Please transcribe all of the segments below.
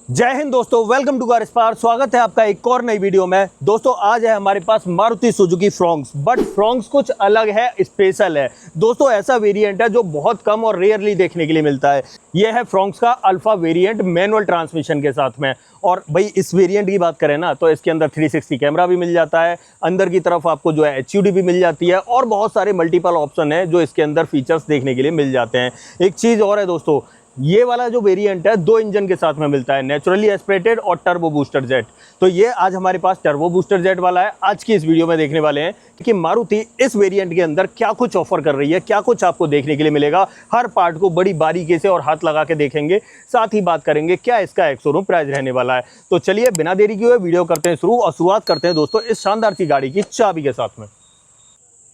जय हिंद दोस्तों, welcome to car spar. स्वागत है आपका एक और नई वीडियो में। दोस्तों आज है हमारे पास Maruti Suzuki Fronx, but Fronx कुछ अलग है, स्पेशल है। दोस्तों ऐसा वेरिएंट है जो बहुत कम और रेयरली देखने के लिए मिलता है। यह है फ्रॉन्क्स का अल्फा वेरिएंट मैनुअल ट्रांसमिशन के साथ में। और भाई इस वेरिएंट की बात करें ना तो इसके अंदर 360 कैमरा भी मिल जाता है, अंदर की तरफ आपको जो है HUD भी मिल जाती है और बहुत सारे मल्टीपल ऑप्शन है जो इसके अंदर फीचर्स देखने के लिए मिल जाते हैं। एक चीज़ और है दोस्तों, ये वाला जो वेरिएंट है दो इंजन के साथ में मिलता है, नेचुरली एस्पिरेटेड और टर्बो बूस्टर जेट। तो ये आज हमारे पास टर्बो बूस्टर जेट वाला है। आज की इस वीडियो में देखने वाले हैं कि मारुति इस वेरिएंट के अंदर क्या कुछ ऑफर कर रही है, क्या कुछ आपको देखने के लिए मिलेगा। हर पार्ट को बड़ी बारीकी से और हाथ लगा के देखेंगे, साथ ही बात करेंगे क्या इसका एक शोरूम प्राइस रहने वाला है। तो चलिए बिना देरी किए हुए वीडियो करते हैं शुरू और शुरुआत करते हैं दोस्तों इस शानदार सी गाड़ी की चाबी के साथ में।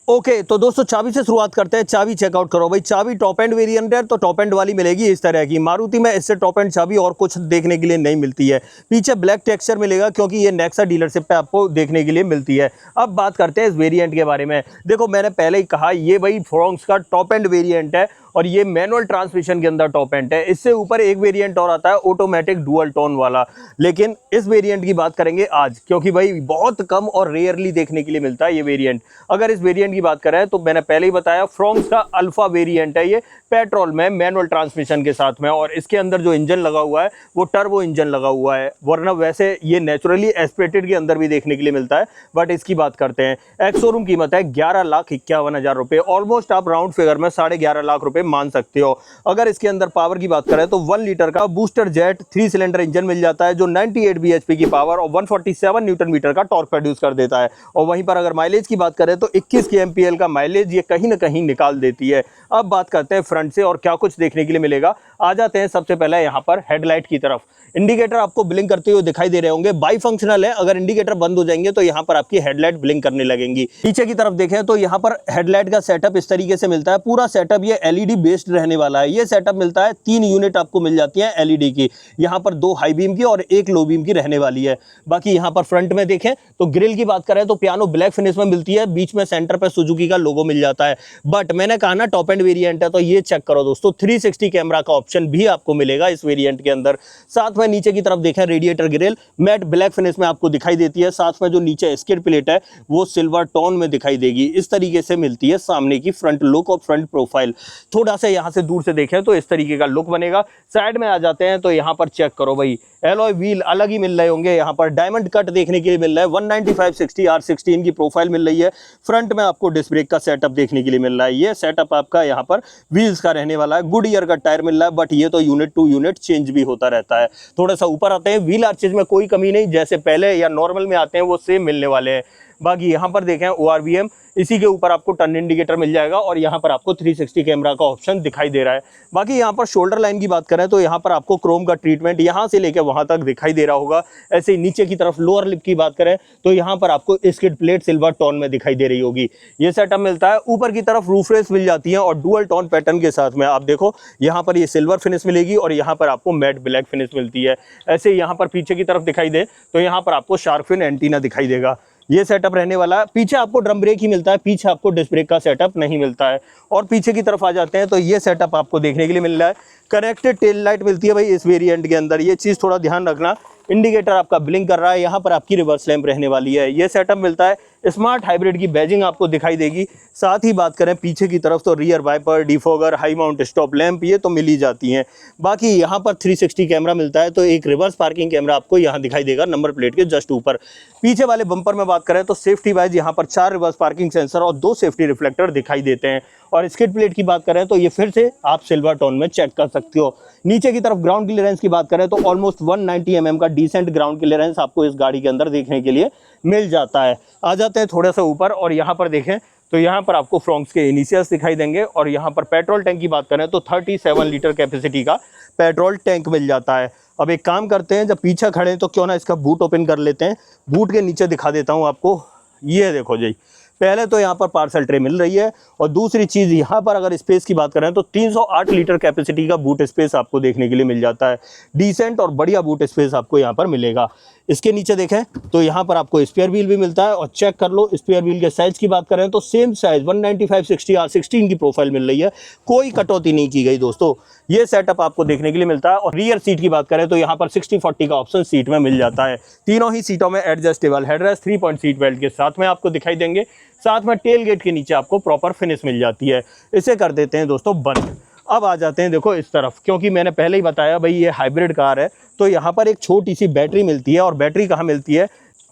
ओके तो दोस्तों चाबी से शुरुआत करते हैं। चाबी चेकआउट करो भाई। चाबी टॉप एंड वेरिएंट है तो टॉप एंड वाली मिलेगी इस तरह की। मारुति में इससे टॉप एंड चाबी और कुछ देखने के लिए नहीं मिलती है। पीछे ब्लैक टेक्सचर मिलेगा क्योंकि ये नेक्सा डीलरशिप पे आपको देखने के लिए मिलती है। अब बात करते हैं इस वेरिएंट के बारे में। देखो मैंने पहले ही कहा ये भाई फ्रॉन्क्स का टॉप एंड वेरिएंट है और ये मैनुअल ट्रांसमिशन के अंदर टॉप एंड है। इससे ऊपर एक वेरिएंट और आता है ऑटोमेटिक डुअल टोन वाला, लेकिन इस वेरिएंट की बात करेंगे आज क्योंकि भाई बहुत कम और रेयरली देखने के लिए मिलता है ये वेरिएंट। अगर इस वेरिएंट की बात करें तो मैंने पहले ही बताया फ्रॉन्क्स का अल्फा वेरिएंट है ये, पेट्रोल में मैनुअल ट्रांसमिशन के साथ में। और इसके अंदर जो इंजन लगा हुआ है वो टर्बो इंजन लगा हुआ है, वरना वैसे ये नेचुरली एस्पिरेटेड के अंदर भी देखने के लिए मिलता है। बट इसकी बात करते हैं, एक्स शोरूम कीमत है 11,51,000 रुपये। ऑलमोस्ट आप राउंड फिगर में 11.5 लाख रुपए मान सकते हो। अगर इसके अंदर पावर की बात करें तो 1 लीटर का बूस्टर जेट 3 सिलेंडर इंजन मिल जाता है जो 98 bhp की पावर और 147 न्यूटन मीटर का टॉर्क प्रोड्यूस कर देता है। और वहीं पर अगर माइलेज की बात करें तो 21 kmpl का माइलेज ये कहीं ना कहीं निकाल देती है। अब बात करते हैं फ्रंट से और क्या कुछ देखने के लिए मिलेगा। आ जाते हैं सबसे पहले यहाँ पर हेडलाइट की तरफ। इंडिकेटर आपको ब्लिंक करते हुए दिखाई दे रहे होंगे, बाई फंक्शनल है। अगर इंडिकेटर बंद हो जाएंगे तो यहाँ पर आपकी हेडलाइट ब्लिंक करने लगेंगी। पीछे की तरफ देखें तो यहाँ पर हेडलाइट का सेटअप इस तरीके से मिलता है। पूरा सेटअप ये LED बेस्ड रहने वाला है। ये सेटअप मिलता है, 3 यूनिट आपको मिल जाती है LED की। यहाँ पर 2 हाई बीम की और 1 लो बीम की रहने वाली है। बाकी यहाँ पर फ्रंट में देखें तो ग्रिल की बात करें तो पियानो ब्लैक फिनिश में मिलती है, बीच में सेंटर पर सुजुकी का लोगो मिल जाता है। बट मैंने कहा ना टॉप एंड वेरिएंट है तो ये चेक करो दोस्तों, 360 कैमरा का ऑप्शन भी आपको मिलेगा इस वेरिएंट के अंदर। साथ में नीचे की तरफ देखें radiator grille matte black finish में आपको दिखाई देती है। साथ में जो नीचे स्किड प्लेट है वो सिल्वर टोन में दिखाई देगी। इस तरीके से मिलती है सामने की फ्रंट लुक और फ्रंट प्रोफाइल। थोड़ा सा यहाँ से दूर से देखें तो इस तरीके का लुक बनेगा। साइड में आ जाते हैं तो यहाँ पर चेक करो भाई, एलॉय व्हील अलग ही मिल रहे होंगे। यहाँ पर डायमंड कट देखने के लिए मिल रहा है। 195/60 R16 की प्रोफाइल मिल रही है। फ्रंट में आपको डिस्क ब्रेक का सेटअप देखने के लिए मिल रहा है। ये सेटअप आपका यहाँ पर व्हील्स का रहने वाला है। गुड ईयर का टायर मिल रहा है, बट ये तो यूनिट टू यूनिट चेंज भी होता रहता है। थोड़ा सा ऊपर आते हैं, व्हील आर्चेज में कोई कमी नहीं, जैसे पहले या नॉर्मल में आते हैं वो सेम मिलने वाले हैं। बाकी यहाँ पर देखें ORVM, इसी के ऊपर आपको टर्न इंडिकेटर मिल जाएगा और यहाँ पर आपको 360 कैमरा का ऑप्शन दिखाई दे रहा है। बाकी यहाँ पर शोल्डर लाइन की बात करें तो यहाँ पर आपको क्रोम का ट्रीटमेंट यहाँ से लेकर वहाँ तक दिखाई दे रहा होगा। ऐसे ही नीचे की तरफ लोअर लिप की बात करें तो यहाँ पर आपको स्किड प्लेट सिल्वर टोन में दिखाई दे रही होगी। ये सेटअप मिलता है। ऊपर की तरफ रूफ रेस मिल जाती है और डुअल टोन पैटर्न के साथ में आप देखो यहाँ पर ये सिल्वर फिनिश मिलेगी और यहाँ पर आपको मैट ब्लैक फिनिश मिलती है। ऐसे ही यहाँ पर पीछे की तरफ दिखाई दे तो यहाँ पर आपको शार्क फिन एंटीना दिखाई देगा। ये सेटअप रहने वाला है। पीछे आपको ड्रम ब्रेक ही मिलता है, पीछे आपको डिस्क ब्रेक का सेटअप नहीं मिलता है। और पीछे की तरफ आ जाते हैं तो ये सेटअप आपको देखने के लिए मिल रहा है। कनेक्टेड टेल लाइट मिलती है भाई इस वेरिएंट के अंदर, ये चीज़ थोड़ा ध्यान रखना। इंडिकेटर आपका ब्लिंक कर रहा है, यहाँ पर आपकी रिवर्स लैंप रहने वाली है। ये सेटअप मिलता है। स्मार्ट हाइब्रिड की बैजिंग आपको दिखाई देगी। साथ ही बात करें पीछे की तरफ तो rear wiper, defogger, high mount stop lamp ये तो मिल ही जाती हैं। बाकी यहाँ पर 360 कैमरा मिलता है तो एक रिवर्स पार्किंग कैमरा आपको यहाँ दिखाई देगा नंबर प्लेट के जस्ट ऊपर। पीछे वाले बम्पर में बात करें तो सेफ्टी वाइज यहाँ पर 4 रिवर्स पार्किंग सेंसर और 2 सेफ्टी रिफ्लेक्टर दिखाई देते हैं। और स्किड प्लेट की बात करें तो ये फिर से आप सिल्वर टोन में चेक कर सकते हो। नीचे की तरफ ग्राउंड क्लियरेंस की बात करें तो ऑलमोस्ट 190 mm का डिसेंट ग्राउंड क्लियरेंस आपको इस गाड़ी के अंदर देखने के लिए मिल जाता है। आ जाते हैं थोड़ा सा ऊपर और यहाँ पर देखें तो यहाँ पर आपको फ्रॉन्क्स के इनिशियल्स दिखाई देंगे। और यहाँ पर पेट्रोल टैंक की बात करें तो 37 लीटर कैपेसिटी का पेट्रोल टैंक मिल जाता है। अब एक काम करते हैं, जब पीछे खड़े हैं तो क्यों ना इसका बूट ओपन कर लेते हैं। बूट के नीचे दिखा देता हूँ आपको। ये देखो जी, पहले तो यहाँ पर पार्सल ट्रे मिल रही है और दूसरी चीज़ यहाँ पर अगर स्पेस की बात करें तो 308 लीटर कैपेसिटी का बूट स्पेस आपको देखने के लिए मिल जाता है। डिसेंट और बढ़िया बूट स्पेस आपको यहाँ पर मिलेगा। इसके नीचे देखें तो यहाँ पर आपको स्पेयर व्हील भी मिलता है और चेक कर लो स्पेयर व्हील के साइज़ की बात करें तो सेम साइज़ 195/60 R16 की प्रोफाइल मिल रही है। कोई कटौती नहीं की गई दोस्तों। ये सेटअप आपको देखने के लिए मिलता है। और रियर सीट की बात करें तो यहाँ पर 60-40 का ऑप्शन सीट में मिल जाता है। तीनों ही सीटों में adjustable headrest 3 point seat belt के साथ में आपको दिखाई देंगे। साथ में टेल गेट के नीचे आपको प्रॉपर फिनिश मिल जाती है। इसे कर देते हैं दोस्तों बंद। अब आ जाते हैं देखो इस तरफ, क्योंकि मैंने पहले ही बताया भाई ये हाइब्रिड कार है, तो यहाँ पर एक छोटी सी बैटरी मिलती है। और बैटरी कहाँ मिलती है,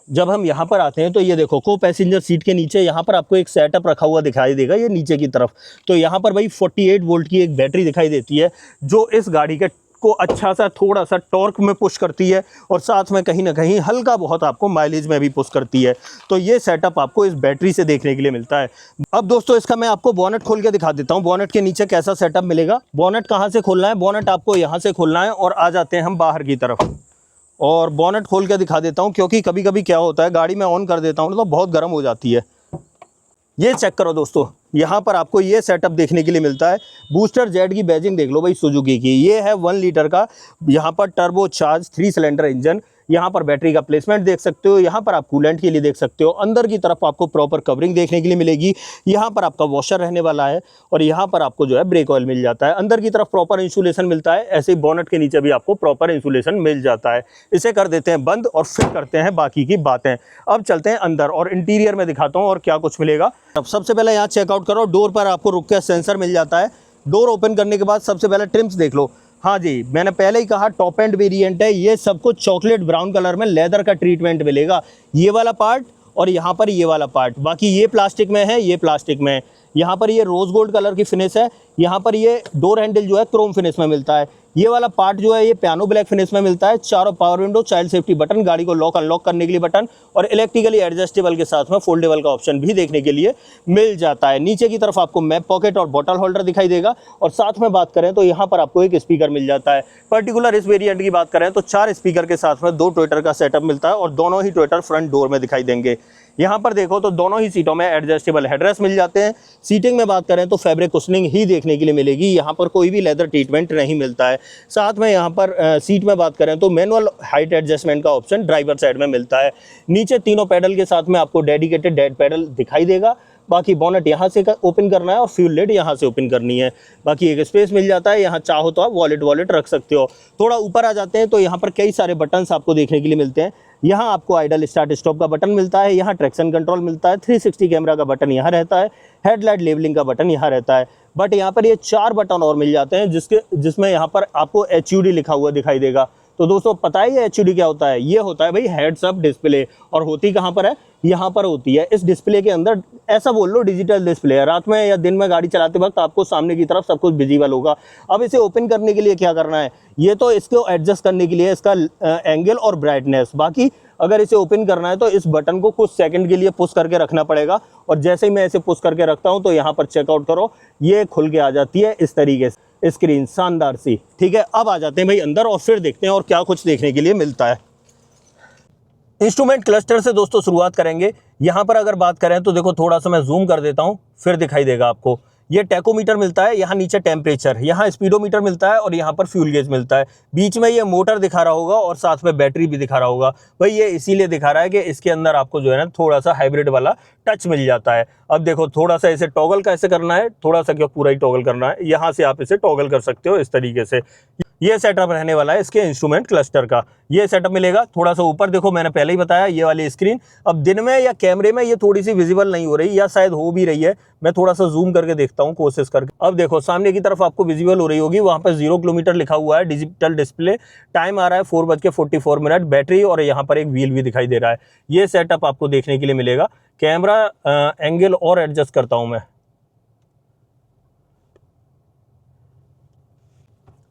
जब हम यहाँ पर आते हैं तो ये देखो को पैसेंजर सीट के नीचे यहाँ पर आपको एक सेटअप रखा हुआ दिखाई देगा, ये नीचे की तरफ। तो यहाँ पर भाई 48 वोल्ट की एक बैटरी दिखाई देती है, जो इस गाड़ी के को अच्छा सा थोड़ा सा टॉर्क में पुश करती है और साथ में कहीं ना कहीं हल्का बहुत आपको माइलेज में भी पुश करती है। तो ये सेटअप आपको इस बैटरी से देखने के लिए मिलता है। अब दोस्तों इसका मैं आपको बोनेट खोल के दिखा देता हूँ, बोनेट के नीचे कैसा सेटअप मिलेगा। बोनेट कहाँ से खोलना है, बोनेट आपको यहाँ से खोलना है और आ जाते हैं हम बाहर की तरफ। और बोनेट खोल के दिखा देता हूँ, क्योंकि कभी कभी क्या होता है गाड़ी में ऑन कर देता हूँ तो बहुत गर्म हो जाती है। ये चेक करो दोस्तों, यहाँ पर आपको ये सेटअप देखने के लिए मिलता है। बूस्टर जेड की बैजिंग देख लो भाई सुजुकी की। ये है 1 लीटर का यहाँ पर टर्बो चार्ज 3 सिलेंडर इंजन। यहाँ पर बैटरी का प्लेसमेंट देख सकते हो, यहाँ पर आप कूलेंट के लिए देख सकते हो। अंदर की तरफ आपको प्रॉपर कवरिंग देखने के लिए मिलेगी। यहाँ पर आपका वॉशर रहने वाला है और यहाँ पर आपको जो है ब्रेक ऑयल मिल जाता है। अंदर की तरफ प्रॉपर इंसुलेशन मिलता है, ऐसे ही बोनेट के नीचे भी आपको प्रॉपर इंसुलेशन मिल जाता है। इसे कर देते हैं बंद और फिर करते हैं बाकी की बातें। अब चलते हैं अंदर और इंटीरियर में दिखाता हूँ और क्या कुछ मिलेगा। अब सबसे पहले यहाँ चेकआउट करो, डोर पर आपको रुक के सेंसर मिल जाता है। डोर ओपन करने के बाद सबसे पहले ट्रिम्स देख लो। हाँ जी, मैंने पहले ही कहा टॉप एंड वेरिएंट है, ये सब कुछ चॉकलेट ब्राउन कलर में लेदर का ट्रीटमेंट मिलेगा। ये वाला पार्ट और यहाँ पर ये वाला पार्ट, बाकी ये प्लास्टिक में है, ये प्लास्टिक में है। यहाँ पर ये रोज गोल्ड कलर की फिनिश है। यहाँ पर ये डोर हैंडल जो है क्रोम फिनिश में मिलता है। ये वाला पार्ट जो है ये पियानो ब्लैक फिनिश में मिलता है। चारों power window, child safety button, गाड़ी को लॉक अनलॉक करने के लिए बटन और इलेक्ट्रिकली एडजस्टेबल के साथ में फोल्डेबल का ऑप्शन भी देखने के लिए मिल जाता है। नीचे की तरफ आपको मैप पॉकेट और बॉटल होल्डर दिखाई देगा। और साथ में बात करें तो यहाँ पर आपको एक स्पीकर मिल जाता है। पर्टिकुलर इस वेरिएंट की बात करें तो 4 स्पीकर के साथ में 2 ट्विटर का सेटअप मिलता है और दोनों ही ट्विटर फ्रंट डोर में दिखाई देंगे। यहाँ पर देखो तो दोनों ही सीटों में एडजस्टेबल हेडरेस्ट मिल जाते हैं। सीटिंग में बात करें तो फैब्रिक कुशनिंग ही देखने के लिए मिलेगी, यहाँ पर कोई भी लेदर ट्रीटमेंट नहीं मिलता है। साथ में यहाँ पर सीट में बात करें तो मैनुअल हाइट एडजस्टमेंट का ऑप्शन ड्राइवर साइड में मिलता है। नीचे तीनों पैडल के साथ में आपको डेडिकेटेड डेड पैडल दिखाई देगा। बाकी बोनेट यहाँ से ओपन करना है और फ्यूल लिड यहाँ से ओपन करनी है। बाकी एक स्पेस मिल जाता है, यहाँ चाहो तो आप वॉलेट रख सकते हो। थोड़ा ऊपर आ जाते हैं तो यहाँ पर कई सारे बटन्स आपको देखने के लिए मिलते हैं। यहाँ आपको आइडल स्टार्ट स्टॉप का बटन मिलता है, यहाँ ट्रैक्शन कंट्रोल मिलता है, 360 कैमरा का बटन यहाँ रहता है, हेडलाइट लेवलिंग का बटन यहाँ रहता है। बट यहाँ पर ये 4 बटन और मिल जाते हैं जिसमें यहाँ पर आपको HUD लिखा हुआ दिखाई देगा। तो दोस्तों पता है ये HUD क्या होता है? ये होता है भाई हेड्स अप डिस्प्ले। और होती कहाँ पर है? यहाँ पर होती है। इस डिस्प्ले के अंदर ऐसा बोल लो डिजिटल डिस्प्ले है। रात में या दिन में गाड़ी चलाते वक्त आपको सामने की तरफ सब कुछ विजिबल होगा। अब इसे ओपन करने के लिए क्या करना है, ये तो इसको एडजस्ट करने के लिए इसका एंगल और ब्राइटनेस। बाकी अगर इसे ओपन करना है तो इस बटन को कुछ सेकंड के लिए पुश करके रखना पड़ेगा। और जैसे ही मैं इसे पुश करके रखता हूँ तो यहाँ पर चेकआउट करो, ये खुल के आ जाती है इस तरीके से स्क्रीन, शानदार सी। ठीक है, अब आ जाते हैं भाई अंदर और फिर देखते हैं और क्या कुछ देखने के लिए मिलता है। इंस्ट्रूमेंट क्लस्टर से दोस्तों शुरुआत करेंगे। यहाँ पर अगर बात करें तो देखो थोड़ा सा मैं जूम कर देता हूँ, फिर दिखाई देगा आपको। ये टैकोमीटर मिलता है, यहाँ नीचे टेम्परेचर, यहाँ स्पीडोमीटर मिलता है और यहाँ पर फ्यूल गेज मिलता है। बीच में ये मोटर दिखा रहा होगा और साथ में बैटरी भी दिखा रहा होगा। भाई ये इसीलिए दिखा रहा है कि इसके अंदर आपको जो है ना थोड़ा सा हाइब्रिड वाला टच मिल जाता है। अब देखो थोड़ा सा इसे टॉगल कैसे करना है, थोड़ा सा क्यों पूरा ही टॉगल करना है, यहाँ से आप इसे टॉगल कर सकते हो इस तरीके से। ये सेटअप रहने वाला है इसके इंस्ट्रूमेंट क्लस्टर का। ये सेटअप मिलेगा। थोड़ा सा ऊपर देखो, मैंने पहले ही बताया ये वाली स्क्रीन अब दिन में या कैमरे में ये थोड़ी सी विजिबल नहीं हो रही, या शायद हो भी रही है। मैं थोड़ा सा जूम करके देखता हूँ कोशिश करके। अब देखो सामने की तरफ आपको विजिबल हो रही होगी, वहाँ पर 0 किलोमीटर लिखा हुआ है, डिजिटल डिस्प्ले। टाइम आ रहा है 4:44, बैटरी और यहाँ पर एक व्हील भी दिखाई दे रहा है। ये सेटअप आपको देखने के लिए मिलेगा। कैमरा एंगल और एडजस्ट करता हूँ मैं।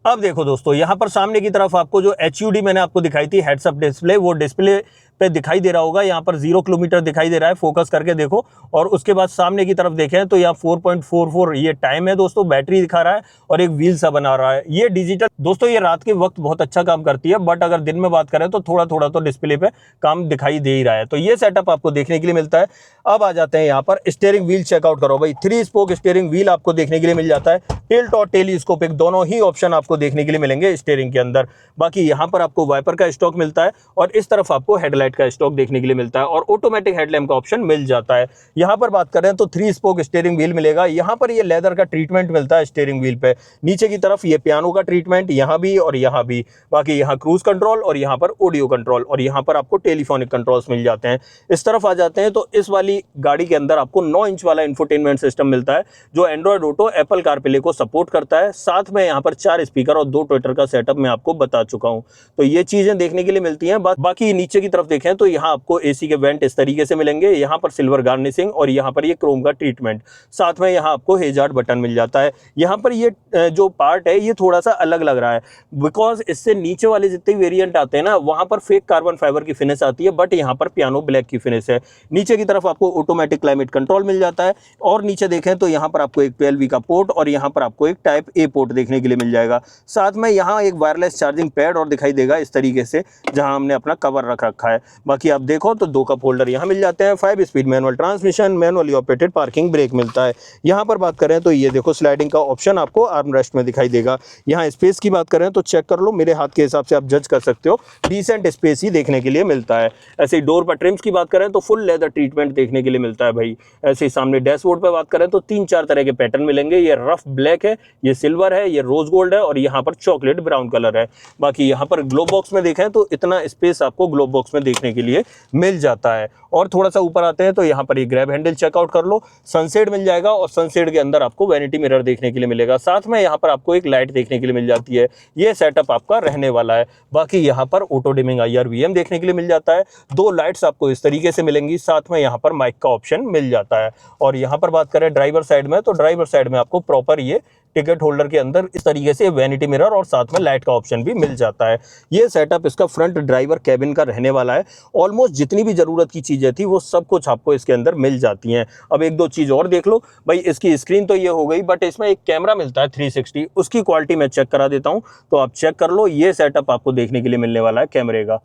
अब देखो दोस्तों, यहाँ पर सामने की तरफ आपको जो HUD मैंने आपको दिखाई थी हेड्स अप डिस्प्ले, वो डिस्प्ले पे दिखाई दे रहा होगा। यहाँ पर 0 किलोमीटर दिखाई दे रहा है, फोकस करके देखो। और उसके बाद सामने की तरफ देखें तो यहाँ 4.44 ये टाइम है दोस्तों, बैटरी दिखा रहा है और एक व्हील सा बना रहा है। ये डिजिटल दोस्तों ये रात के वक्त बहुत अच्छा काम करती है, बट अगर दिन में बात करें तो थोड़ा थोड़ा तो डिस्प्ले पे काम दिखाई दे ही रहा है। तो ये सेटअप आपको देखने के लिए मिलता है। अब आ जाते हैं यहाँ पर स्टीयरिंग व्हील चेकआउट करो भाई। 3 स्पोक स्टीयरिंग व्हील आपको देखने के लिए मिल जाता है। टिल्ट और टेलीस्कोपिक दोनों ही ऑप्शन आपको देखने के लिए मिलेंगे स्टीयरिंग के अंदर। बाकी यहाँ पर आपको वाइपर का स्टॉक मिलता है और इस तरफ आपको हेडलाइट लाइट का स्टॉक देखने के लिए मिलता है और ऑटोमेटिक हेडलैम्प का ऑप्शन मिल जाता है। यहाँ पर बात करें तो 3 स्पोक स्टीयरिंग व्हील मिलेगा। यहाँ पर ये लेदर का ट्रीटमेंट मिलता है स्टीयरिंग व्हील पे। नीचे की तरफ ये पियानो का ट्रीटमेंट यहाँ भी और यहाँ भी। बाकी यहाँ क्रूज कंट्रोल और यहाँ पर ऑडियो कंट्रोल और यहाँ पर आपको टेलीफोनिक कंट्रोल्स मिल जाते हैं। इस तरफ आ जाते हैं तो इस वाली गाड़ी के अंदर आपको 9 इंच वाला इंफोटेनमेंट सिस्टम मिलता है जो एंड्रॉयड ऑटो, एप्पल कारप्ले को सपोर्ट करता है। साथ में यहाँ पर 4 स्पीकर और 2 ट्विटर का सेटअप मैं आपको बता चुका हूँ। तो ये चीजें देखने के लिए मिलती हैं। बाकी नीचे की तरफ देखें तो यहाँ आपको एसी के वेंट इस तरीके से मिलेंगे। यहाँ पर सिल्वर गार्निशिंग और यहाँ पर ये क्रोम का ट्रीटमेंट। साथ में यहाँ आपको हेजार्ड बटन मिल जाता है। यहाँ पर ये जो पार्ट है ये थोड़ा सा अलग लग रहा है बिकॉज इससे नीचे वाले जितने वेरिएंट आते हैं ना वहाँ पर फेक कार्बन फाइबर की फिनिश आती है, बट यहाँ पर पियानो ब्लैक की फिनिश है। नीचे की तरफ आपको ऑटोमेटिक क्लाइमेट कंट्रोल मिल जाता है और नीचे देखें तो यहाँ पर आपको एक PLV का पोर्ट और यहाँ पर आपको एक टाइप A पोर्ट देखने के लिए मिल जाएगा। साथ में यहाँ एक वायरलेस चार्जिंग पैड और दिखाई देगा इस तरीके से जहाँ हमने अपना कवर रख रखा है। बाकी आप देखो तो 2 कप होल्डर यहाँ मिल जाते हैं। 5 speed manual transmission, manually operated parking brake मिलता है। यहाँ पर बात करें तो ये देखो स्लाइडिंग का ऑप्शन आपको आर्म रेस्ट में दिखाई देगा। यहाँ स्पेस की बात करें तो चेक कर लो, मेरे हाथ के हिसाब से आप जज कर सकते हो, डिसेंट स्पेस ही देखने के लिए मिलता है। ऐसे ही डोर पर ट्रिम्स की बात करें तो फुल लेदर ट्रीटमेंट देखने के लिए मिलता है भाई। ऐसे ही सामने डैशबोर्ड पर बात करें तो 3-4 तरह के पैटर्न मिलेंगे। ये रफ ब्लैक है, ये सिल्वर है, ये रोज गोल्ड है और यहाँ पर चॉकलेट ब्राउन कलर है। बाकी यहाँ पर ग्लो बॉक्स में देखें तो इतना स्पेस आपको ग्लो बॉक्स में देखने के लिए मिल जाता है। और थोड़ा सा ऊपर आते हैं तो यहाँ पर ये ग्रैब हैंडल चेकआउट कर लो, सनसेड मिल जाएगा और सनसेड के अंदर आपको वैनिटी मिरर देखने के लिए मिलेगा। साथ में यहाँ पर आपको एक लाइट देखने के लिए मिल जाती है। ये सेटअप आपका रहने वाला है। बाकी यहाँ पर ऑटो डिमिंग IR/VM देखने के लिए मिल जाता है। 2 लाइट्स आपको इस तरीके से मिलेंगी। साथ में यहाँ पर माइक का ऑप्शन मिल जाता है। और यहाँ पर बात करें ड्राइवर साइड में तो ड्राइवर साइड में आपको प्रॉपर ये टिकट होल्डर के अंदर इस तरीके से वैनिटी मिरर और साथ में लाइट का ऑप्शन भी मिल जाता है। ये सेटअप इसका फ्रंट ड्राइवर कैबिन का रहने वाला है। ऑलमोस्ट जितनी भी ज़रूरत की चीज़ें थी वो सब कुछ आपको इसके अंदर मिल जाती हैं। अब 1-2 चीज़ और देख लो भाई। इसकी स्क्रीन तो ये हो गई, बट इसमें एक कैमरा मिलता है 360, उसकी क्वालिटी मैं चेक करा देता हूँ तो आप चेक कर लो। ये सेटअप आपको देखने के लिए मिलने वाला है कैमरे का।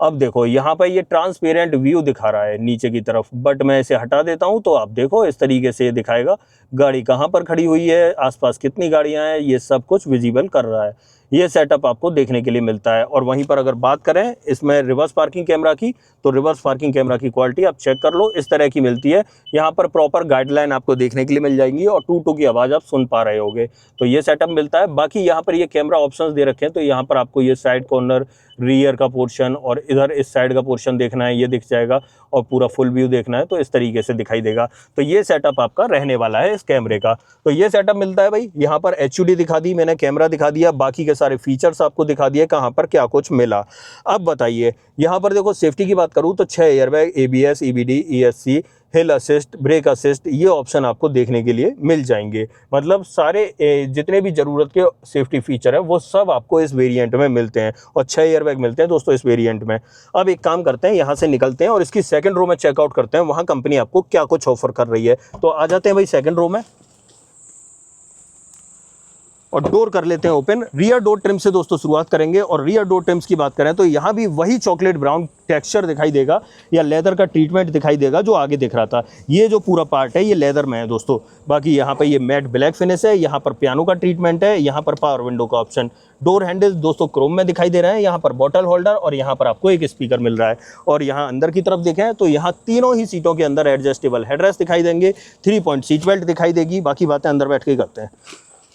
अब देखो यहाँ पर ये ट्रांसपेरेंट व्यू दिखा रहा है नीचे की तरफ, बट मैं इसे हटा देता हूँ तो आप देखो इस तरीके से ये दिखाएगा गाड़ी कहाँ पर खड़ी हुई है, आसपास कितनी गाड़ियाँ हैं, ये सब कुछ विजिबल कर रहा है। ये सेटअप आपको देखने के लिए मिलता है। और वहीं पर अगर बात करें इसमें रिवर्स पार्किंग कैमरा की तो रिवर्स पार्किंग कैमरा की क्वालिटी आप चेक कर लो, इस तरह की मिलती है। यहाँ पर प्रॉपर गाइडलाइन आपको देखने के लिए मिल जाएंगी और टू की आवाज़ आप सुन पा रहे होगे। तो ये सेटअप मिलता है। बाकी यहाँ पर ये कैमरा ऑप्शंस दे रखे हैं तो यहाँ पर आपको ये साइड कॉर्नर, रियर का पोर्शन और इधर इस साइड का पोर्शन देखना है ये दिख जाएगा और पूरा फुल व्यू देखना है तो इस तरीके से दिखाई देगा। तो ये सेटअप आपका रहने वाला है इस कैमरे का। तो ये सेटअप मिलता है भाई। यहाँ पर HUD दिखा दी मैंने, कैमरा दिखा दिया, बाकी के सारे फीचर्स आपको दिखा दिए कहाँ पर क्या कुछ मिला। अब बताइए यहाँ पर देखो सेफ्टी की बात करूँ तो 6 एयरबैग, ABS, EBD, ESC, हिल असिस्ट, ब्रेक असिस्ट, ये ऑप्शन आपको देखने के लिए मिल जाएंगे। मतलब सारे जितने भी ज़रूरत के सेफ्टी फीचर है वो सब आपको इस वेरिएंट में मिलते हैं और 6 एयरबैग मिलते हैं दोस्तों इस वेरिएंट में। अब एक काम करते हैं, यहाँ से निकलते हैं और इसकी सेकंड रो में चेकआउट करते हैं वहाँ कंपनी आपको क्या कुछ ऑफर कर रही है। तो आ जाते हैं भाई सेकंड रो में और डोर कर लेते हैं ओपन। रियर डोर ट्रिम से दोस्तों शुरुआत करेंगे और रियर डोर ट्रिम्स की बात करें तो यहाँ भी वही चॉकलेट ब्राउन टेक्सचर दिखाई देगा या लेदर का ट्रीटमेंट दिखाई देगा जो आगे दिख रहा था। ये जो पूरा पार्ट है ये लेदर में है दोस्तों। बाकी यहाँ पर ये मैट ब्लैक फिनिश है, यहाँ पर पियानो का ट्रीटमेंट है, यहाँ पर पावर विंडो का ऑप्शन। डोर हैंडल्स दोस्तों क्रोम में दिखाई दे रहे हैं, यहाँ पर बॉटल होल्डर और यहाँ पर आपको एक स्पीकर मिल रहा है। और यहाँ अंदर की तरफ देखें तो यहाँ तीनों ही सीटों के अंदर एडजस्टेबल हेडरेस्ट दिखाई देंगे, 3 पॉइंट सीट बेल्ट दिखाई देगी। बाकी बातें अंदर बैठ के करते हैं,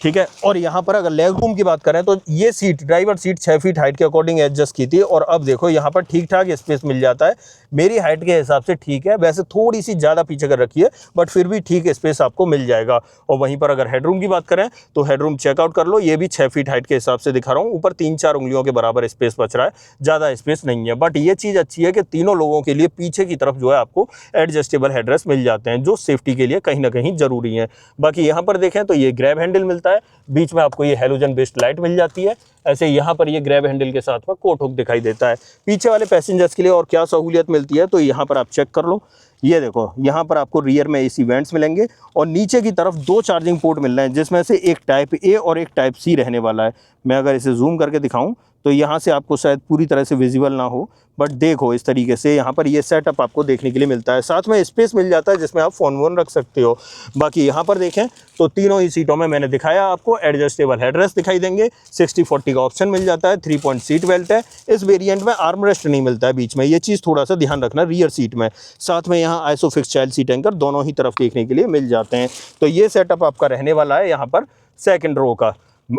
ठीक है। और यहाँ पर अगर लेग रूम की बात करें तो ये seat, driver seat 6 feet height के अकॉर्डिंग एडजस्ट की थी और अब देखो यहाँ पर ठीक ठाक स्पेस मिल जाता है। मेरी हाइट के हिसाब से ठीक है, वैसे थोड़ी सी ज़्यादा पीछे कर रखी है बट फिर भी ठीक स्पेस आपको मिल जाएगा। और वहीं पर अगर हेडरूम की बात करें तो हेडरूम चेकआउट कर लो, ये भी 6 फीट हाइट के हिसाब से दिखा रहा हूँ। ऊपर 3-4 उंगलियों के बराबर स्पेस बच रहा है, ज़्यादा स्पेस नहीं है। बट ये चीज़ अच्छी है कि तीनों लोगों के लिए पीछे की तरफ जो है आपको एडजस्टेबल हेडरेस्ट मिल जाते हैं जो सेफ्टी के लिए कहीं ना कहीं ज़रूरी है। बाकी यहाँ पर देखें तो ये ग्रैब हैंडल मिलता है, बीच में आपको ये हेलोजन बेस्ड लाइट मिल जाती है। ऐसे यहाँ पर ये ग्रैब हैंडल के साथ में कोट हुक दिखाई देता है। पीछे वाले पैसेंजर्स के लिए और क्या सहूलियत मिलती है तो यहाँ पर आप चेक कर लो। ये देखो यहाँ पर आपको रियर में AC वेंट्स मिलेंगे और नीचे की तरफ 2 चार्जिंग पोर्ट मिल रहे हैं जिसमें से एक टाइप A और एक टाइप C रहने वाला है। मैं अगर इसे जूम करके दिखाऊं तो यहाँ से आपको शायद पूरी तरह से विजिबल ना हो, बट देखो इस तरीके से यहाँ पर ये सेटअप आपको देखने के लिए मिलता है। साथ में स्पेस मिल जाता है जिसमें आप फ़ोन वोन रख सकते हो। बाकी यहाँ पर देखें तो तीनों ही सीटों में मैंने दिखाया आपको एडजस्टेबल हेडरेस्ट दिखाई देंगे, 60-40 का ऑप्शन मिल जाता है, 3 पॉइंट सीट बेल्ट है। इस वेरिएंट में आर्म रेस्ट नहीं मिलता है बीच में, ये चीज़ थोड़ा सा ध्यान रखना रियर सीट में। साथ में यहाँ आइसोफिक्स चाइल्ड सीट एंकर दोनों ही तरफ देखने के लिए मिल जाते हैं। तो ये सेटअप आपका रहने वाला है यहाँ पर सेकंड रो का।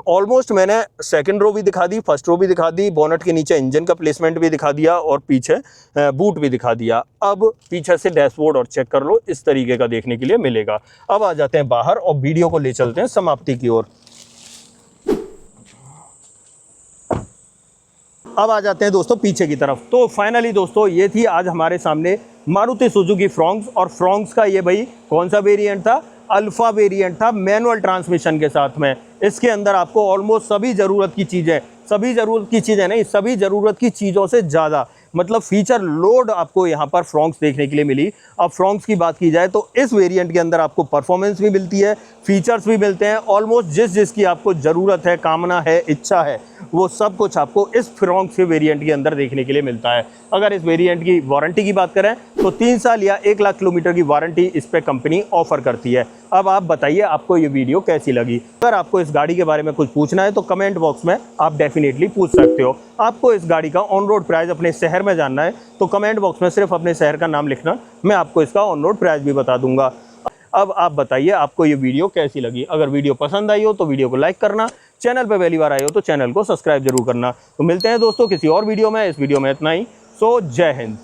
ऑलमोस्ट मैंने सेकंड रो भी दिखा दी, फर्स्ट रो भी दिखा दी, बोनट के नीचे इंजन का प्लेसमेंट भी दिखा दिया और पीछे बूट भी दिखा दिया। अब पीछे से डैशबोर्ड और चेक कर लो, इस तरीके का देखने के लिए मिलेगा। अब आ जाते हैं बाहर और वीडियो को ले चलते हैं समाप्ति की ओर। अब आ जाते हैं दोस्तों पीछे की तरफ। तो फाइनली दोस्तों ये थी आज हमारे सामने मारुति सुजुकी फ्रॉन्क्स। और फ्रॉन्क्स का ये भाई कौन सा वेरिएंट था? अल्फा वेरिएंट था, मैनुअल ट्रांसमिशन के साथ में। इसके अंदर आपको ऑलमोस्ट सभी ज़रूरत की चीज़ें नहीं, सभी ज़रूरत की चीज़ों से ज़्यादा मतलब फीचर लोड आपको यहाँ पर फ्रॉन्क्स देखने के लिए मिली। अब फ्रॉन्क्स की बात की जाए तो इस वेरिएंट के अंदर आपको परफॉर्मेंस भी मिलती है, फीचर्स भी मिलते हैं, ऑलमोस्ट जिसकी आपको ज़रूरत है, कामना है, इच्छा है, वो सब कुछ आपको इस फ्रॉन्क्स के वेरिएंट के अंदर देखने के लिए मिलता है। अगर इस वेरिएंट की वारंटी की बात करें तो 3 साल या 1 लाख किलोमीटर की वारंटी इस पर कंपनी ऑफर करती है। अब आप बताइए आपको ये वीडियो कैसी लगी। अगर आपको इस गाड़ी के बारे में कुछ पूछना है तो कमेंट बॉक्स में आप डेफिनेटली पूछ सकते हो। आपको इस गाड़ी का ऑन रोड प्राइस अपने शहर में जानना है तो कमेंट बॉक्स में सिर्फ अपने शहर का नाम लिखना, मैं आपको इसका ऑन रोड प्राइस भी बता दूंगा। अब आप बताइए आपको ये वीडियो कैसी लगी। अगर वीडियो पसंद आई हो तो वीडियो को लाइक करना, चैनल पर पहली बार आए हो तो चैनल को सब्सक्राइब जरूर करना। तो मिलते हैं दोस्तों किसी और वीडियो में। इस वीडियो में इतना ही। सो जय हिंद।